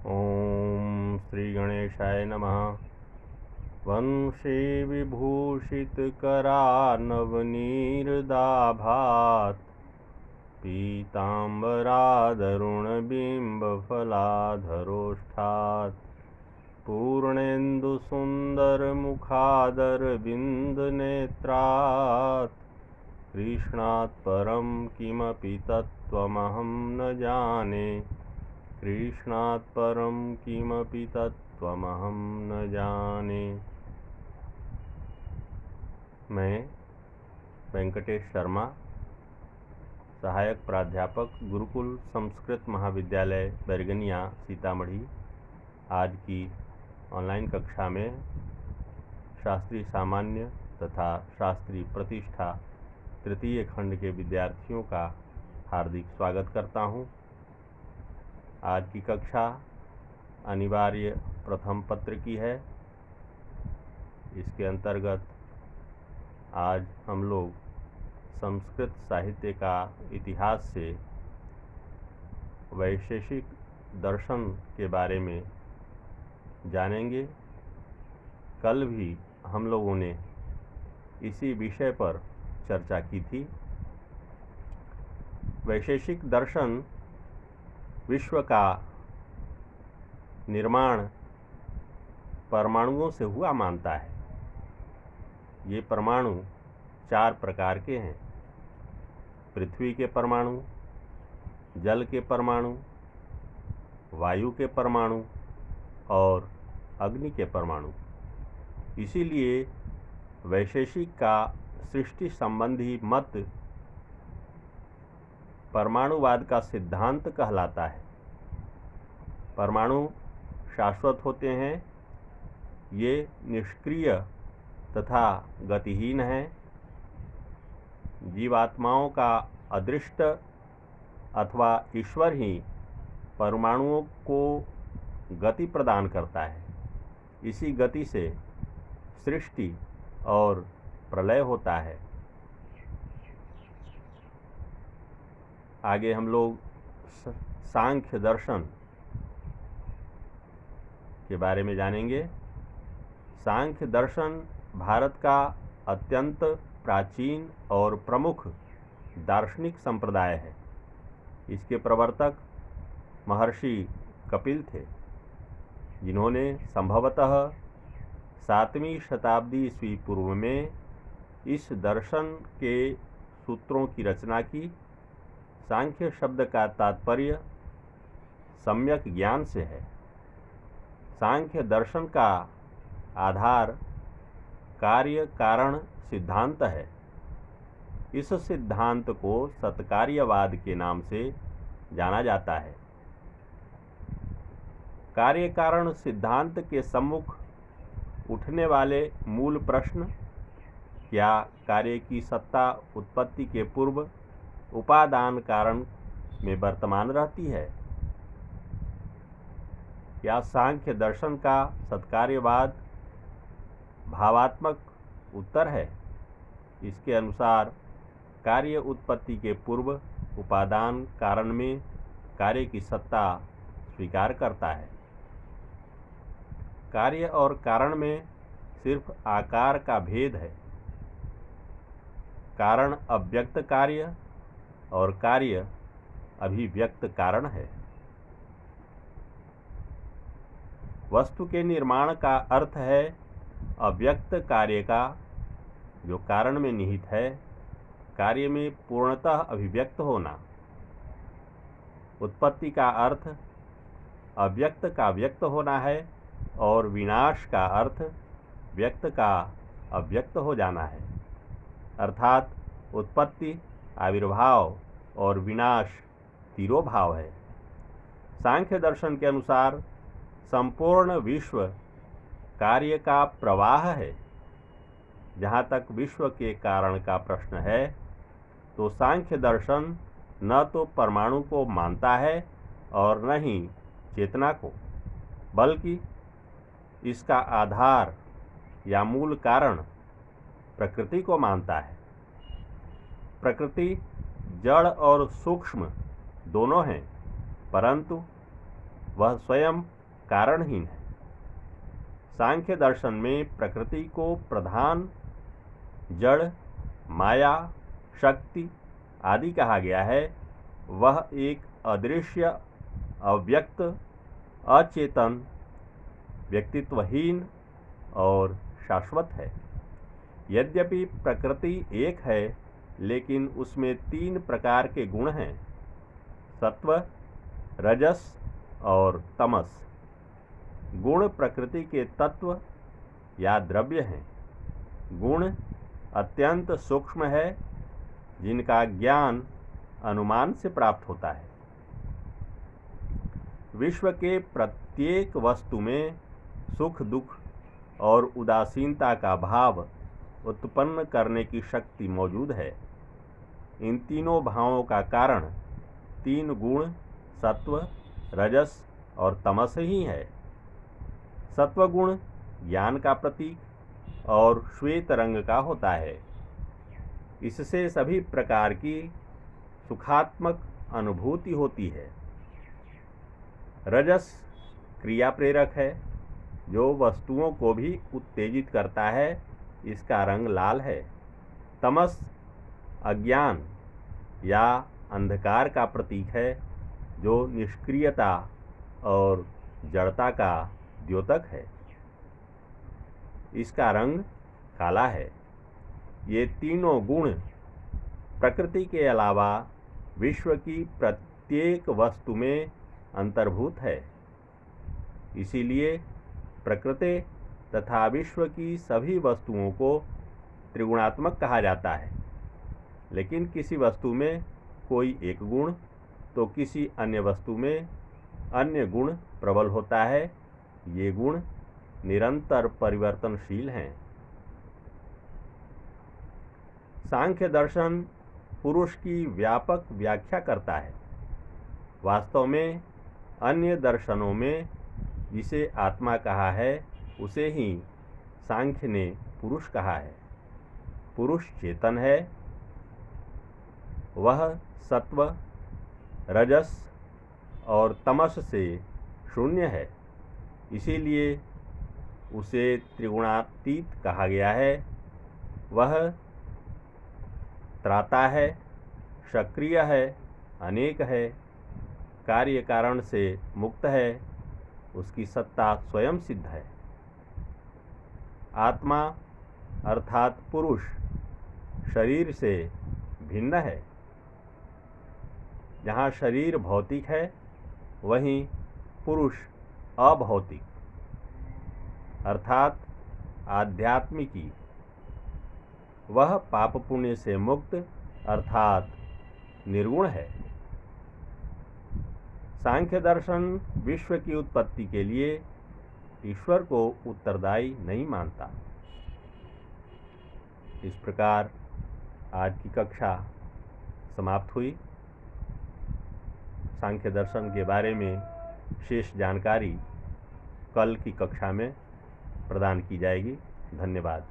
ओम श्री गणेशाय नमः। वंशे विभूषितकरानवनीरदाभात् पीताम्बरादरुणबिम्बफलाधरोष्ठात् पूर्णेन्दुसुन्दरमुखादरविन्दनेत्रात् कृष्णात् परं किमपि तत्त्वमहं न जाने। कृष्णात् परं किमपि तत्त्वमहं न जाने। मैं वेंकटेश शर्मा, सहायक प्राध्यापक, गुरुकुल संस्कृत महाविद्यालय बैरगनिया सीतामढ़ी, आज की ऑनलाइन कक्षा में शास्त्रीय सामान्य तथा शास्त्रीय प्रतिष्ठा तृतीय खंड के विद्यार्थियों का हार्दिक स्वागत करता हूं। आज की कक्षा अनिवार्य प्रथम पत्र की है। इसके अंतर्गत आज हम लोग संस्कृत साहित्य का इतिहास से वैशेषिक दर्शन के बारे में जानेंगे। कल भी हम लोगों ने इसी विषय पर चर्चा की थी। वैशेषिक दर्शन विश्व का निर्माण परमाणुओं से हुआ मानता है। ये परमाणु 4 प्रकार के हैं: पृथ्वी के परमाणु, जल के परमाणु, वायु के परमाणु और अग्नि के परमाणु। इसीलिए वैशेषिक का सृष्टि संबंधी मत परमाणुवाद का सिद्धांत कहलाता है। परमाणु शाश्वत होते हैं, ये निष्क्रिय तथा गतिहीन हैं। जीवात्माओं का अदृष्ट अथवा ईश्वर ही परमाणुओं को गति प्रदान करता है। इसी गति से सृष्टि और प्रलय होता है। आगे हम लोग सांख्य दर्शन के बारे में जानेंगे। सांख्य दर्शन भारत का अत्यंत प्राचीन और प्रमुख दार्शनिक संप्रदाय है। इसके प्रवर्तक महर्षि कपिल थे, जिन्होंने संभवतः 7वीं शताब्दी ईस्वी पूर्व में इस दर्शन के सूत्रों की रचना की। सांख्य शब्द का तात्पर्य सम्यक ज्ञान से है। सांख्य दर्शन का आधार कार्य कारण सिद्धांत है। इस सिद्धांत को सत्कार्यवाद के नाम से जाना जाता है। कार्य कारण सिद्धांत के सम्मुख उठने वाले मूल प्रश्न: क्या कार्य की सत्ता उत्पत्ति के पूर्व उपादान कारण में वर्तमान रहती है? क्या सांख्य दर्शन का सत्कार्यवाद भावात्मक उत्तर है? इसके अनुसार कार्य उत्पत्ति के पूर्व उपादान कारण में कार्य की सत्ता स्वीकार करता है। कार्य और कारण में सिर्फ आकार का भेद है। कारण अव्यक्त कार्य और कार्य अभिव्यक्त कारण है। वस्तु के निर्माण का अर्थ है अव्यक्त कार्य का, जो कारण में निहित है, कार्य में पूर्णतः अभिव्यक्त होना। उत्पत्ति का अर्थ अव्यक्त का व्यक्त होना है और विनाश का अर्थ व्यक्त का अव्यक्त हो जाना है। अर्थात उत्पत्ति, आविर्भाव और विनाश तिरोभाव है। सांख्य दर्शन के अनुसार संपूर्ण विश्व कार्य का प्रवाह है। जहाँ तक विश्व के कारण का प्रश्न है, तो सांख्य दर्शन न तो परमाणु को मानता है और न ही चेतना को, बल्कि इसका आधार या मूल कारण प्रकृति को मानता है। प्रकृति जड़ और सूक्ष्म दोनों हैं, परंतु वह स्वयं कारणहीन है। सांख्य दर्शन में प्रकृति को प्रधान, जड़, माया, शक्ति आदि कहा गया है। वह एक अदृश्य, अव्यक्त, अचेतन, व्यक्तित्वहीन और शाश्वत है। यद्यपि प्रकृति एक है, लेकिन उसमें 3 प्रकार के गुण हैं: सत्व, रजस और तमस। गुण प्रकृति के तत्व या द्रव्य हैं। गुण अत्यंत सूक्ष्म है, जिनका ज्ञान अनुमान से प्राप्त होता है। विश्व के प्रत्येक वस्तु में सुख, दुख और उदासीनता का भाव उत्पन्न करने की शक्ति मौजूद है। इन तीनों भावों का कारण 3 गुण सत्व, रजस और तमस ही है। सत्वगुण ज्ञान का प्रतीक और श्वेत रंग का होता है। इससे सभी प्रकार की सुखात्मक अनुभूति होती है। रजस क्रिया प्रेरक है, जो वस्तुओं को भी उत्तेजित करता है। इसका रंग लाल है। तमस अज्ञान या अंधकार का प्रतीक है, जो निष्क्रियता और जड़ता का द्योतक है। इसका रंग काला है। ये तीनों गुण प्रकृति के अलावा विश्व की प्रत्येक वस्तु में अंतर्भूत है। इसीलिए प्रकृति तथा विश्व की सभी वस्तुओं को त्रिगुणात्मक कहा जाता है। लेकिन किसी वस्तु में कोई एक गुण तो किसी अन्य वस्तु में अन्य गुण प्रबल होता है। ये गुण निरंतर परिवर्तनशील हैं। सांख्य दर्शन पुरुष की व्यापक व्याख्या करता है। वास्तव में अन्य दर्शनों में जिसे आत्मा कहा है, उसे ही सांख्य ने पुरुष कहा है। पुरुष चेतन है। वह सत्व, रजस और तमस से शून्य है। इसीलिए उसे त्रिगुणातीत कहा गया है। वह त्राता है, सक्रिय है, अनेक है, कार्य कारण से मुक्त है। उसकी सत्ता स्वयं सिद्ध है। आत्मा अर्थात पुरुष शरीर से भिन्न है। जहाँ शरीर भौतिक है, वहीं पुरुष अभौतिक अर्थात आध्यात्मिकी। वह पाप पुण्य से मुक्त अर्थात निर्गुण है। सांख्य दर्शन विश्व की उत्पत्ति के लिए ईश्वर को उत्तरदायी नहीं मानता। इस प्रकार आज की कक्षा समाप्त हुई। सांख्य दर्शन के बारे में शेष जानकारी कल की कक्षा में प्रदान की जाएगी। धन्यवाद।